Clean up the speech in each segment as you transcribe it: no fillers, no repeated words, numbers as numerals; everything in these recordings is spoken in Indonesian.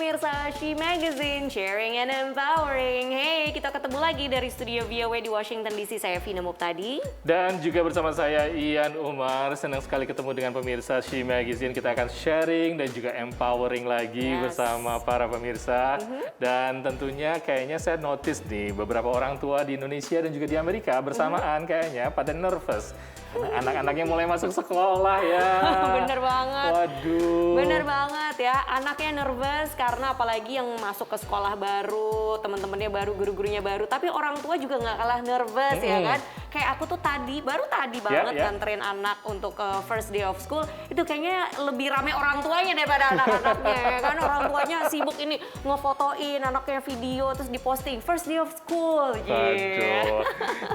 pemirsa She Magazine, sharing and empowering. Hey, kita ketemu lagi dari studio VOA di Washington DC. Saya Vina Muptadi. Dan juga bersama saya Ian Umar. Senang sekali ketemu dengan pemirsa She Magazine. Kita akan sharing dan juga empowering lagi bersama para pemirsa. Dan tentunya kayaknya saya notice nih beberapa orang tua di Indonesia dan juga di Amerika bersamaan kayaknya pada nervous. Anak-anaknya mulai masuk sekolah ya. Bener banget. Waduh. Bener banget ya, anaknya nervous karena apalagi yang masuk ke sekolah baru, teman-temannya baru, guru-gurunya baru. Tapi orang tua juga nggak kalah nervous ya kan. Kayak aku tuh baru tadi banget nganterin anak untuk ke first day of school. Itu kayaknya lebih rame orang tuanya daripada anak-anaknya ya kan. Orang tuanya sibuk ini ngefotoin anaknya video terus diposting first day of school. Aduh.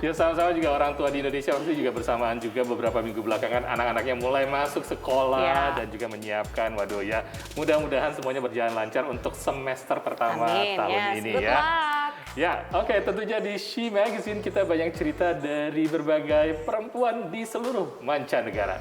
Ya sama-sama juga orang tua di Indonesia waktu itu juga bersamaan juga beberapa minggu belakangan anak-anaknya mulai masuk sekolah dan juga menyiapkan. Waduh ya, mudah-mudahan semuanya berjalan lancar untuk semester pertama tahun ini good luck. Ya, oke, tentunya di She Magazine kita banyak cerita dari berbagai perempuan di seluruh mancanegara.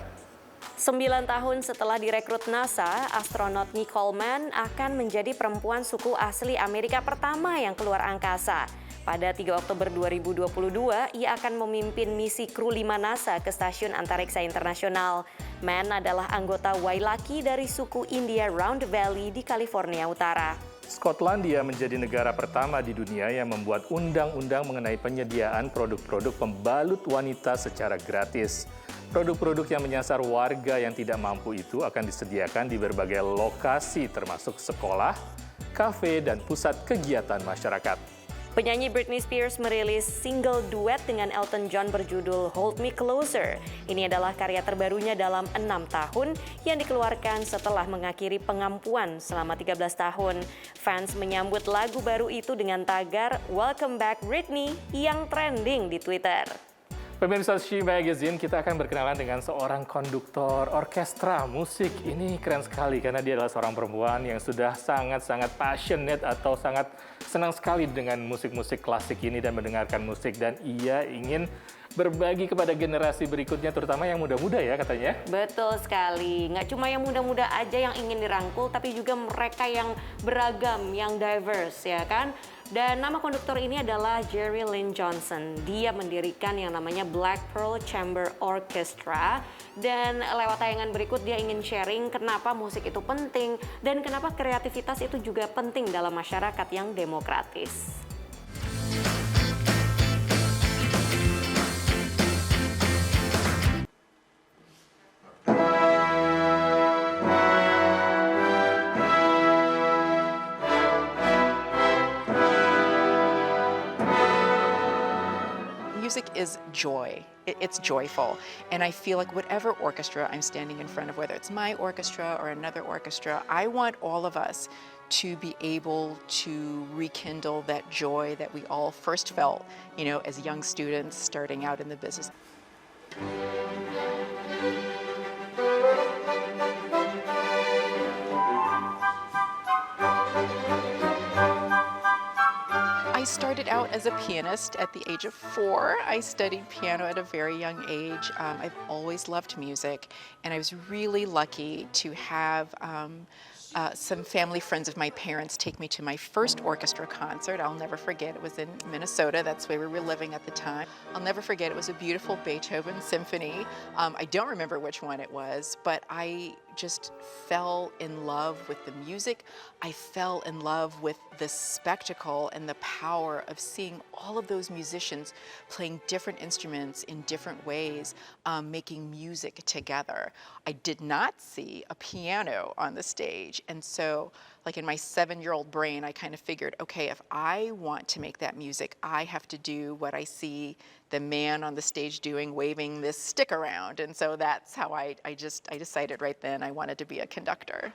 9 tahun setelah direkrut NASA, astronot Nicole Mann akan menjadi perempuan suku asli Amerika pertama yang keluar angkasa. Pada 3 Oktober 2022, ia akan memimpin misi kru 5 NASA ke Stasiun Antariksa Internasional. Mann adalah anggota Wailaki dari suku India Round Valley di California Utara. Skotlandia menjadi negara pertama di dunia yang membuat undang-undang mengenai penyediaan produk-produk pembalut wanita secara gratis. Produk-produk yang menyasar warga yang tidak mampu itu akan disediakan di berbagai lokasi termasuk sekolah, kafe, dan pusat kegiatan masyarakat. Penyanyi Britney Spears merilis single duet dengan Elton John berjudul Hold Me Closer. Ini adalah karya terbarunya dalam 6 tahun yang dikeluarkan setelah mengakhiri pengampuan selama 13 tahun. Fans menyambut lagu baru itu dengan tagar Welcome Back Britney yang trending di Twitter. Pemirsa She Magazine, kita akan berkenalan dengan seorang konduktor orkestra musik. Ini keren sekali karena dia adalah seorang perempuan yang sudah sangat-sangat passionate atau sangat senang sekali dengan musik-musik klasik ini dan mendengarkan musik. Dan ia ingin berbagi kepada generasi berikutnya, terutama yang muda-muda ya katanya. Betul sekali, nggak cuma yang muda-muda aja yang ingin dirangkul, tapi juga mereka yang beragam, yang diverse ya kan. Dan nama konduktor ini adalah Jerry Lynn Johnson. Dia mendirikan yang namanya Black Pearl Chamber Orchestra. Dan lewat tayangan berikut dia ingin sharing kenapa musik itu penting dan kenapa kreativitas itu juga penting dalam masyarakat yang demokratis. Music is joy. It's joyful. And I feel like whatever orchestra I'm standing in front of, whether it's my orchestra or another orchestra, I want all of us to be able to rekindle that joy that we all first felt, as young students starting out in the business. I started out as a pianist at the age of 4. I studied piano at a very young age. I've always loved music, and I was really lucky to have some family friends of my parents take me to my first orchestra concert. I'll never forget. It was in Minnesota. That's where we were living at the time. I'll never forget. It was a beautiful Beethoven symphony. I don't remember which one it was, but I just fell in love with the music. I fell in love with the spectacle and the power of seeing all of those musicians playing different instruments in different ways, making music together. I did not see a piano on the stage. And so, like in my 7-year-old brain, I kind of figured, okay, if I want to make that music, I have to do what I see the man on the stage doing, waving this stick around. And so that's how I decided right then I wanted to be a conductor.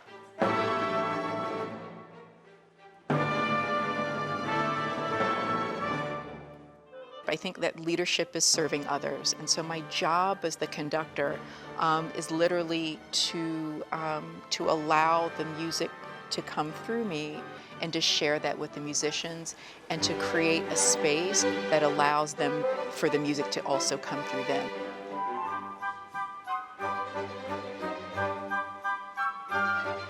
I think that leadership is serving others. And so my job as the conductor is literally to allow the music to come through me and to share that with the musicians and to create a space that allows them for the music to also come through them.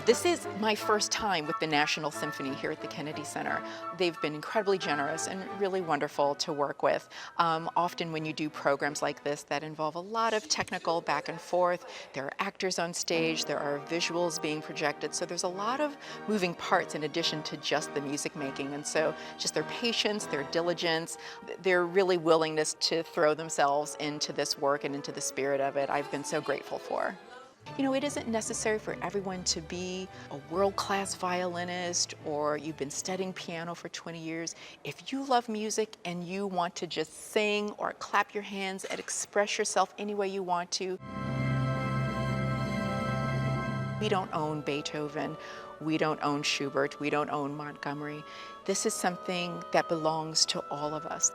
This is my first time with the National Symphony here at the Kennedy Center. They've been incredibly generous and really wonderful to work with. Often when you do programs like this that involve a lot of technical back and forth, there are actors on stage, there are visuals being projected, so there's a lot of moving parts in addition to just the music making. And so just their patience, their diligence, their really willingness to throw themselves into this work and into the spirit of it, I've been so grateful for. You know, it isn't necessary for everyone to be a world-class violinist or you've been studying piano for 20 years. If you love music and you want to just sing or clap your hands and express yourself any way you want to, we don't own Beethoven, we don't own Schubert, we don't own Montgomery. This is something that belongs to all of us.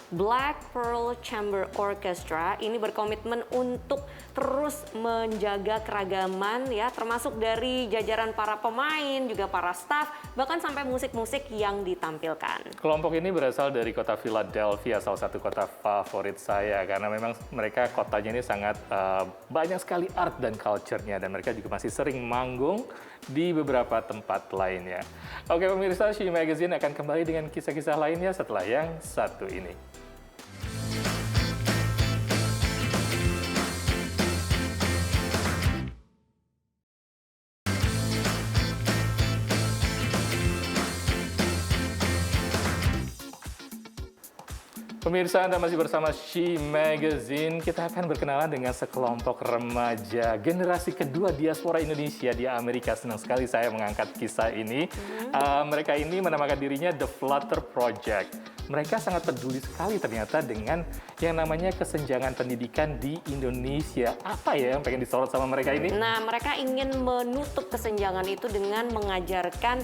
Black Pearl Chamber Orchestra ini berkomitmen untuk terus menjaga keragaman ya, termasuk dari jajaran para pemain, juga para staff, bahkan sampai musik-musik yang ditampilkan. Kelompok ini berasal dari kota Philadelphia, salah satu kota favorit saya karena memang mereka kotanya ini sangat banyak sekali art dan culture-nya dan mereka juga masih sering manggung di beberapa tempat lainnya. Oke pemirsa, She Magazine akan kembali dengan kisah-kisah lainnya setelah yang satu ini. Pemirsa, Anda masih bersama She Magazine. Kita akan berkenalan dengan sekelompok remaja generasi kedua diaspora Indonesia di Amerika. Senang sekali saya mengangkat kisah ini. Mereka ini menamakan dirinya The Flutter Project. Mereka sangat peduli sekali ternyata dengan yang namanya kesenjangan pendidikan di Indonesia. Apa ya yang pengen disorot sama mereka ini? Nah, mereka ingin menutup kesenjangan itu dengan mengajarkan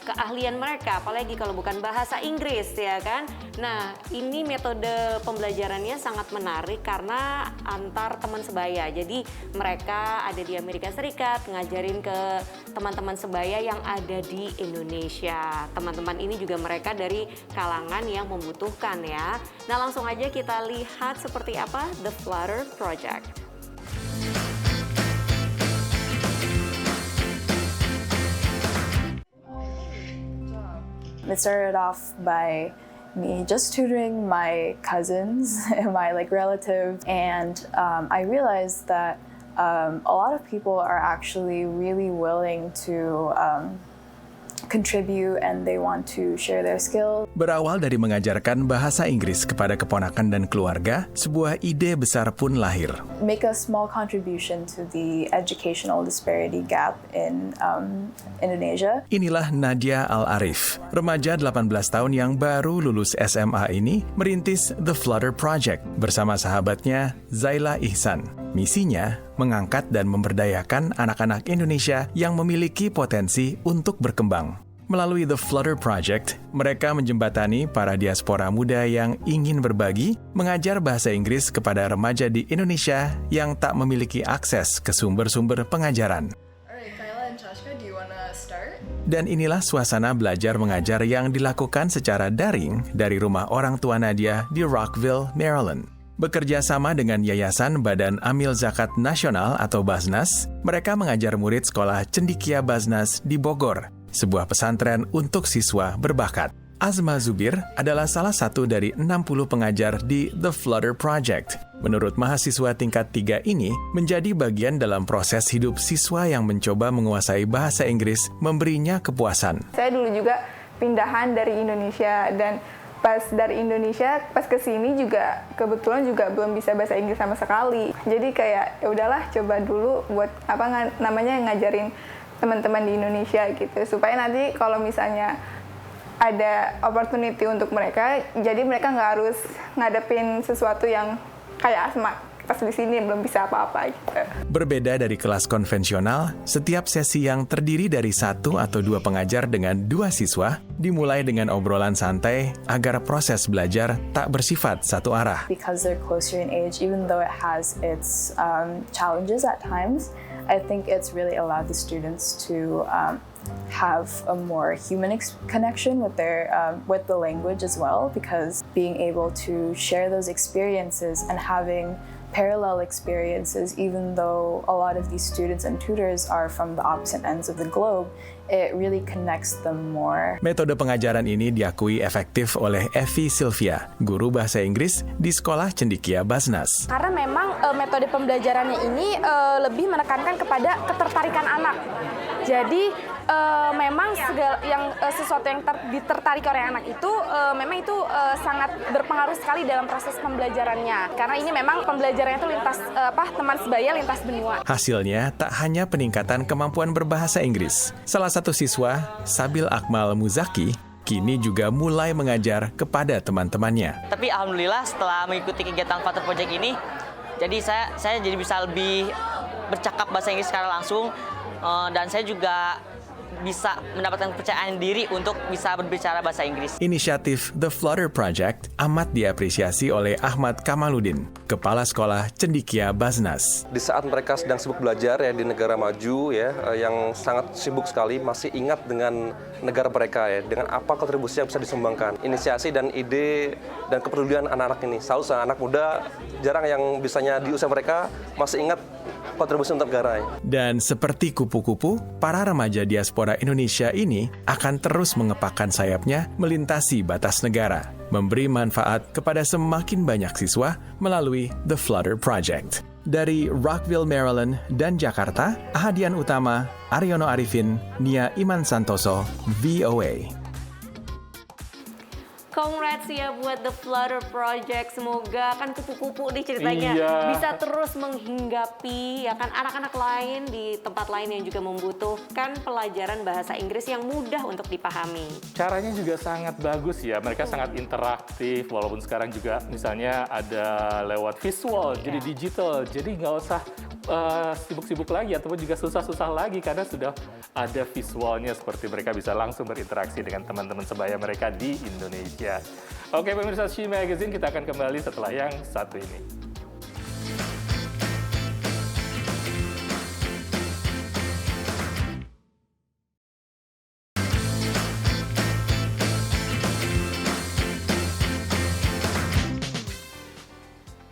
keahlian mereka, apalagi kalau bukan bahasa Inggris, ya kan? Nah, ini metode pembelajarannya sangat menarik karena antar teman sebaya. Jadi mereka ada di Amerika Serikat, ngajarin ke teman-teman sebaya yang ada di Indonesia. Teman-teman ini juga mereka dari kalangan yang membutuhkan ya. Nah, langsung aja kita lihat seperti apa The Flutter Project. It started off by me just tutoring my cousins and my relatives, and I realized that a lot of people are actually really willing to contribute and they want to share their skills. Berawal dari mengajarkan bahasa Inggris kepada keponakan dan keluarga, sebuah ide besar pun lahir. Make a small contribution to the educational disparity gap in Indonesia. Inilah Nadia Al-Arif, remaja 18 tahun yang baru lulus SMA ini merintis The Flutter Project bersama sahabatnya Zaila Ihsan. Misinya mengangkat dan memberdayakan anak-anak Indonesia yang memiliki potensi untuk berkembang. Melalui The Flutter Project, mereka menjembatani para diaspora muda yang ingin berbagi, mengajar bahasa Inggris kepada remaja di Indonesia yang tak memiliki akses ke sumber-sumber pengajaran. Alright, Kyla and Chashka, do you wanna start? Dan inilah suasana belajar mengajar yang dilakukan secara daring dari rumah orang tua Nadia di Rockville, Maryland. Bekerja sama dengan Yayasan Badan Amil Zakat Nasional atau Basnas, mereka mengajar murid sekolah Cendikia Basnas di Bogor, sebuah pesantren untuk siswa berbakat. Azma Zubir adalah salah satu dari 60 pengajar di The Flutter Project. Menurut mahasiswa tingkat 3 ini, menjadi bagian dalam proses hidup siswa yang mencoba menguasai bahasa Inggris memberinya kepuasan. Saya dulu juga pindahan dari Indonesia dan pas dari Indonesia pas ke sini juga kebetulan juga belum bisa bahasa Inggris sama sekali. Jadi kayak ya udahlah coba dulu buat namanya ngajarin teman-teman di Indonesia gitu supaya nanti kalau misalnya ada opportunity untuk mereka, jadi mereka nggak harus ngadepin sesuatu yang kayak Asma pas di sini belum bisa apa-apa gitu. Berbeda dari kelas konvensional, setiap sesi yang terdiri dari 1 atau 2 pengajar dengan 2 siswa dimulai dengan obrolan santai agar proses belajar tak bersifat satu arah. Because they're closer in age, even though it has its challenges at times, I think it's really allowed the students to have a more human connection with with the language as well, because being able to share those experiences and having parallel experiences, even though a lot of these students and tutors are from the opposite ends of the globe, it really connects them more. Metode pengajaran ini diakui efektif oleh Evi Sylvia, guru bahasa Inggris di Sekolah Cendekia Basnas. Karena memang metode pembelajarannya ini lebih menekankan kepada ketertarikan anak. Jadi memang sesuatu yang ditertarik oleh anak itu memang itu sangat berpengaruh sekali dalam proses pembelajarannya. Karena ini memang pembelajarannya itu lintas teman sebaya lintas benua. Hasilnya tak hanya peningkatan kemampuan berbahasa Inggris. Salah satu siswa, Sabil Akmal Muzaki, kini juga mulai mengajar kepada teman-temannya. Tapi alhamdulillah setelah mengikuti kegiatan Flutter Project ini, jadi saya jadi bisa lebih bercakap bahasa Inggris secara langsung, dan saya juga bisa mendapatkan kepercayaan diri untuk bisa berbicara bahasa Inggris. Inisiatif The Flutter Project amat diapresiasi oleh Ahmad Kamaludin, Kepala Sekolah Cendekia Basnas. Di saat mereka sedang sibuk belajar ya di negara maju ya, yang sangat sibuk sekali, masih ingat dengan negara mereka ya, dengan apa kontribusi yang bisa disumbangkan. Inisiasi dan ide dan kepedulian anak-anak ini. Selalu anak muda jarang yang bisanya di usia mereka masih ingat kontribusi untuk negara. Dan seperti kupu-kupu, para remaja diaspora Indonesia ini akan terus mengepakkan sayapnya melintasi batas negara, memberi manfaat kepada semakin banyak siswa melalui The Flutter Project. Dari Rockville, Maryland dan Jakarta, Ahadian Utama, Aryono Arifin, Nia Iman Santoso, VOA. Congrats ya buat The Flutter Project. Semoga kan kupu-kupu nih ceritanya bisa terus menghinggapi ya kan anak-anak lain di tempat lain yang juga membutuhkan pelajaran bahasa Inggris yang mudah untuk dipahami. Caranya juga sangat bagus ya. Mereka sangat interaktif walaupun sekarang juga misalnya ada lewat visual jadi digital. Jadi nggak usah sibuk-sibuk lagi ataupun juga susah-susah lagi karena sudah ada visualnya seperti mereka bisa langsung berinteraksi dengan teman-teman sebaya mereka di Indonesia. Oke pemirsa She Magazine, kita akan kembali setelah yang satu ini.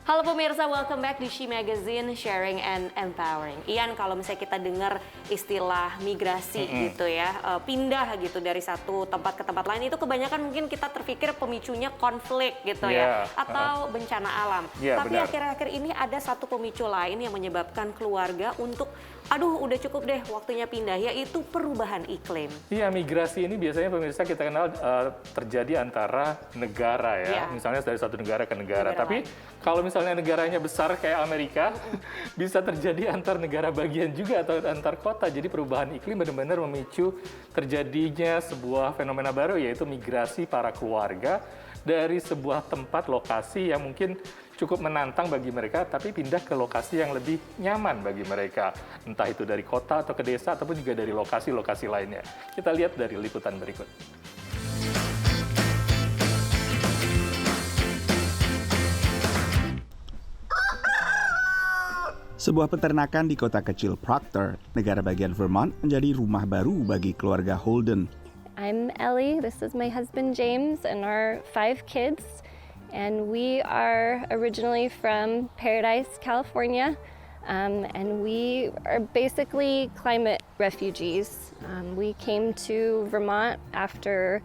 Halo pemirsa, welcome back di She Magazine, Sharing and Empowering. Ian, kalau misalnya kita dengar istilah migrasi gitu ya, pindah gitu dari satu tempat ke tempat lain, itu kebanyakan mungkin kita terpikir pemicunya konflik gitu ya, atau bencana alam. Tapi akhir-akhir ini ada satu pemicu lain yang menyebabkan keluarga untuk, aduh udah cukup deh waktunya pindah, yaitu perubahan iklim. Iya, migrasi ini biasanya pemirsa kita kenal terjadi antara negara ya, misalnya dari satu negara ke negara. Tapi kalau misalnya negaranya besar kayak Amerika, bisa terjadi antar negara bagian juga atau antar kota. Jadi perubahan iklim benar-benar memicu terjadinya sebuah fenomena baru, yaitu migrasi para keluarga dari sebuah tempat lokasi yang mungkin cukup menantang bagi mereka, tapi pindah ke lokasi yang lebih nyaman bagi mereka. Entah itu dari kota atau ke desa, ataupun juga dari lokasi-lokasi lainnya. Kita lihat dari liputan berikut. Sebuah peternakan di kota kecil Proctor, negara bagian Vermont, menjadi rumah baru bagi keluarga Holden. I'm Ellie, this is my husband James and our 5 kids. And we are originally from Paradise, California. And we are basically climate refugees. We came to Vermont after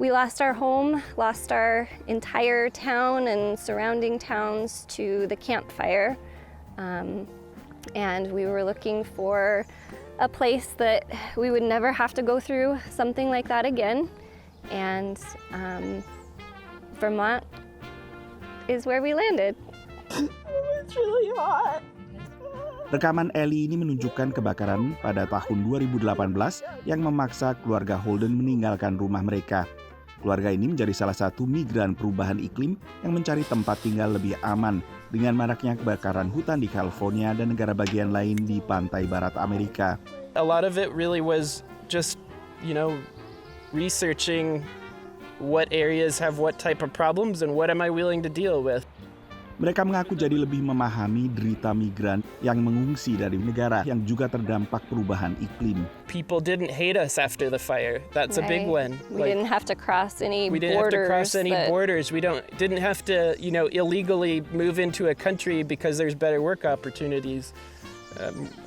we lost our home, lost our entire town and surrounding towns to the Camp Fire. And we were looking for a place that we would never have to go through something like that again. And Vermont is where we landed. It's really hot. Rekaman Ellie ini menunjukkan kebakaran pada tahun 2018 yang memaksa keluarga Holden meninggalkan rumah mereka. Keluarga ini menjadi salah satu migran perubahan iklim yang mencari tempat tinggal lebih aman dengan maraknya kebakaran hutan di California dan negara bagian lain di pantai barat Amerika. A lot of it really was just, researching what areas have what type of problems and what am I willing to deal with. Mereka mengaku jadi lebih memahami derita migran yang mengungsi dari negara yang juga terdampak perubahan iklim. People didn't hate us after the fire. That's a big one. We didn't have to cross any We didn't have to cross any borders. We didn't have to, illegally move into a country because there's better work opportunities.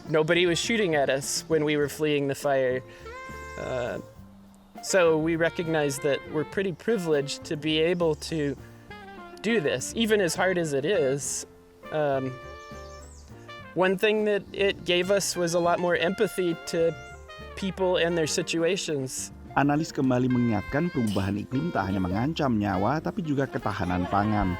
Nobody was shooting at us when we were fleeing the fire. So we recognize that we're pretty privileged to be able to do this, even as hard as it is. One thing that it gave us was a lot more empathy to people and their situations. Analis kembali mengingatkan perubahan iklim tak hanya mengancam nyawa, tapi juga ketahanan pangan.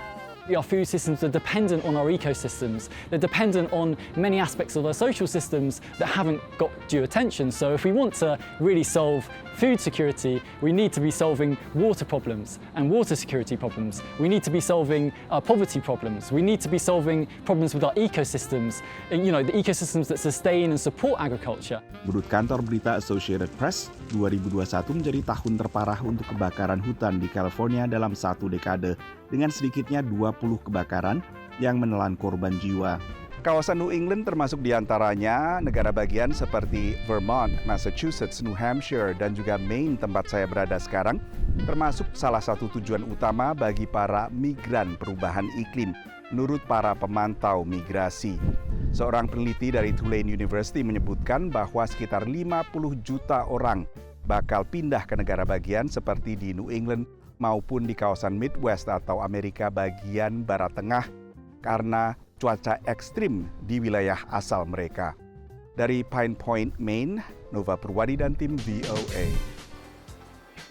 Our food systems are dependent on our ecosystems. They're dependent on many aspects of our social systems that haven't got due attention. So if we want to really solve food security, we need to be solving water problems and water security problems. We need to be solving poverty problems. We need to be solving problems with our ecosystems, the ecosystems that sustain and support agriculture. Menurut kantor berita Associated Press, 2021 menjadi tahun terparah untuk kebakaran hutan di California dalam 1 dekade, dengan sedikitnya 20 kebakaran yang menelan korban jiwa. Kawasan New England termasuk diantaranya negara bagian seperti Vermont, Massachusetts, New Hampshire, dan juga Maine tempat saya berada sekarang, termasuk salah satu tujuan utama bagi para migran perubahan iklim, menurut para pemantau migrasi. Seorang peneliti dari Tulane University menyebutkan bahwa sekitar 50 juta orang bakal pindah ke negara bagian seperti di New England maupun di kawasan Midwest atau Amerika bagian Barat Tengah karena cuaca ekstrim di wilayah asal mereka. Dari Pine Point, Maine, Nova Purwadi dan tim VOA.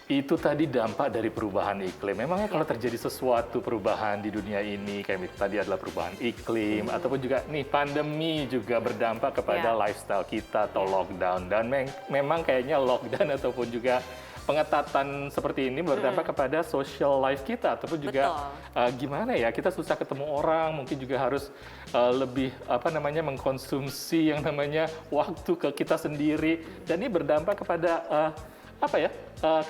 Itu tadi dampak dari perubahan iklim. Memangnya kalau terjadi sesuatu perubahan di dunia ini, kayak tadi adalah perubahan iklim, ataupun juga pandemi juga berdampak kepada lifestyle kita atau lockdown. Dan memang kayaknya lockdown ataupun juga pengetatan seperti ini berdampak kepada social life kita, ataupun juga gimana ya, kita susah ketemu orang, mungkin juga harus lebih mengkonsumsi yang namanya waktu ke kita sendiri, dan ini berdampak kepada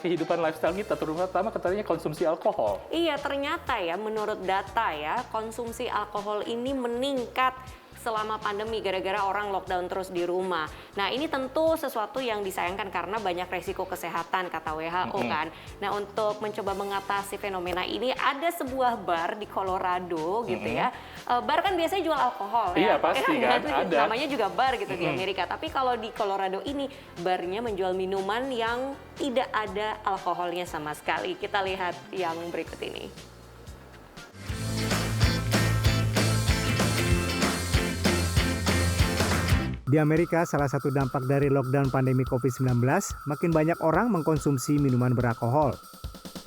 kehidupan lifestyle kita, terutama katanya konsumsi alkohol. Iya, ternyata ya menurut data ya, konsumsi alkohol ini meningkat selama pandemi gara-gara orang lockdown terus di rumah. Nah, ini tentu sesuatu yang disayangkan karena banyak resiko kesehatan kata WHO kan. Nah, untuk mencoba mengatasi fenomena ini ada sebuah bar di Colorado gitu ya. Bar kan biasanya jual alkohol ya. Iya, pasti kan, ada. Namanya juga bar gitu di Amerika. Tapi kalau di Colorado ini barnya menjual minuman yang tidak ada alkoholnya sama sekali. Kita lihat yang berikut ini. Di Amerika, salah satu dampak dari lockdown pandemi COVID-19, makin banyak orang mengkonsumsi minuman beralkohol.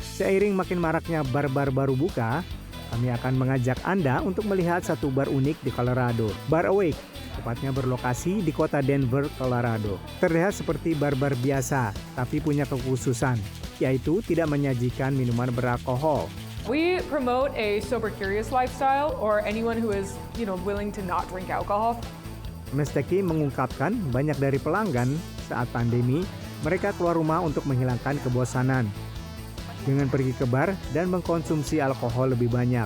Seiring makin maraknya bar-bar baru buka, kami akan mengajak Anda untuk melihat satu bar unik di Colorado, Bar Awake, tepatnya berlokasi di kota Denver, Colorado. Terlihat seperti bar-bar biasa, tapi punya kekhususan, yaitu tidak menyajikan minuman beralkohol. We promote a sober curious lifestyle, or anyone who is, willing to not drink alcohol. Mesteki mengungkapkan banyak dari pelanggan saat pandemi, mereka keluar rumah untuk menghilangkan kebosanan dengan pergi ke bar dan mengkonsumsi alkohol lebih banyak.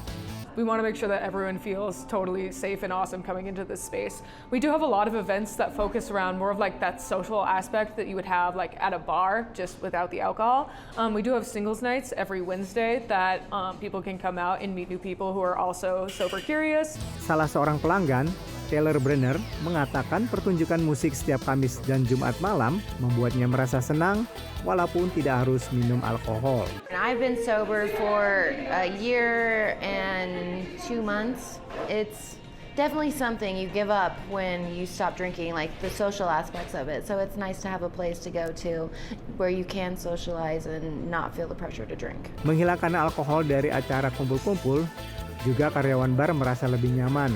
We want to make sure that everyone feels totally safe and awesome coming into this space. We do have a lot of events that focus around more of like that social aspect that you would have like at a bar, just without the alcohol. We do have singles nights every Wednesday that people can come out and meet new people who are also sober curious. Salah seorang pelanggan, Taylor Brenner, mengatakan pertunjukan musik setiap Kamis dan Jumat malam membuatnya merasa senang walaupun tidak harus minum alkohol. I've been sober for a year and 2 months. It's definitely something you give up when you stop drinking, like the social aspects of it. So it's nice to have a place to go to where you can socialize and not feel the pressure to drink. Menghilangkan alkohol dari acara kumpul-kumpul, juga karyawan bar merasa lebih nyaman.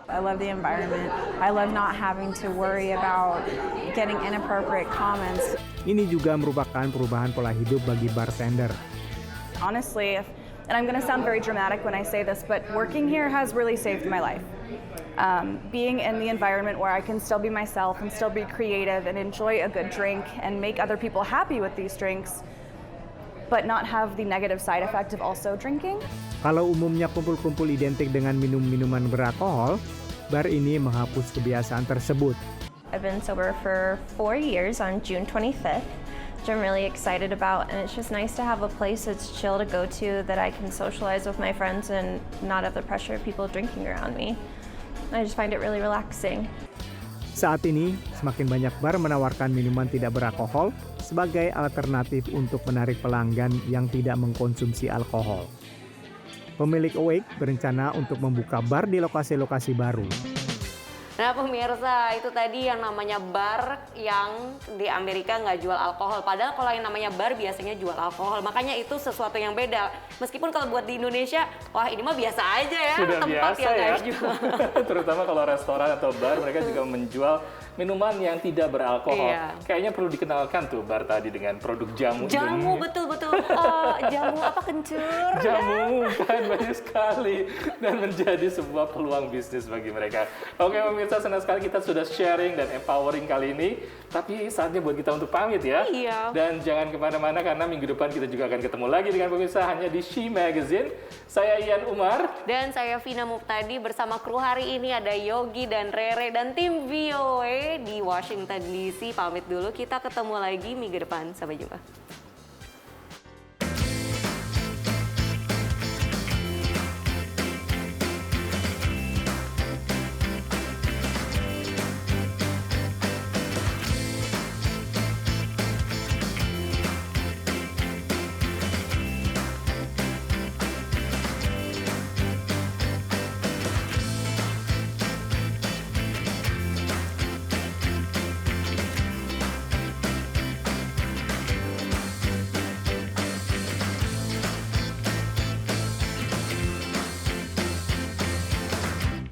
I love the environment. I love not having to worry about getting inappropriate comments. Ini juga merupakan perubahan pola hidup bagi bartender. Honestly, and I'm going to sound very dramatic when I say this, but working here has really saved my life. Being in the environment where I can still be myself and still be creative and enjoy a good drink and make other people happy with these drinks but not have the negative side effect of also drinking. Kalau umumnya kumpul-kumpul identik dengan minum-minuman beralkohol, bar ini menghapus kebiasaan tersebut. I've been sober for 4 years on June 25th, which I'm really excited about, and it's just nice to have a place that's chill to go to, that I can socialize with my friends and not have the pressure of people drinking around me. I just find it really relaxing. Saat ini, semakin banyak bar menawarkan minuman tidak beralkohol sebagai alternatif untuk menarik pelanggan yang tidak mengkonsumsi alkohol. Pemilik Awake berencana untuk membuka bar di lokasi-lokasi baru. Nah pemirsa, itu tadi yang namanya bar yang di Amerika nggak jual alkohol. Padahal kalau yang namanya bar biasanya jual alkohol. Makanya itu sesuatu yang beda. Meskipun kalau buat di Indonesia, wah ini mah biasa aja ya. Sudah tempat biasa yang ya. nggak jual. Terutama kalau restoran atau bar, mereka juga menjual minuman yang tidak beralkohol. Iya. Kayaknya perlu dikenalkan tuh bar tadi dengan produk jamu. Jamu, betul-betul. Jamu apa, kencur? Jamu kan banyak sekali. Dan menjadi sebuah peluang bisnis bagi mereka. Oke pemirsa, senang sekali kita sudah sharing dan empowering kali ini. Tapi saatnya buat kita untuk pamit ya. Iya. Dan jangan kemana-mana karena minggu depan kita juga akan ketemu lagi dengan pemirsa hanya di She Magazine. Saya Ian Umar. Dan saya Vina Muptadi, bersama kru hari ini ada Yogi dan Rere dan tim VOA di Washington DC. Pamit dulu, kita ketemu lagi minggu depan. Sampai jumpa.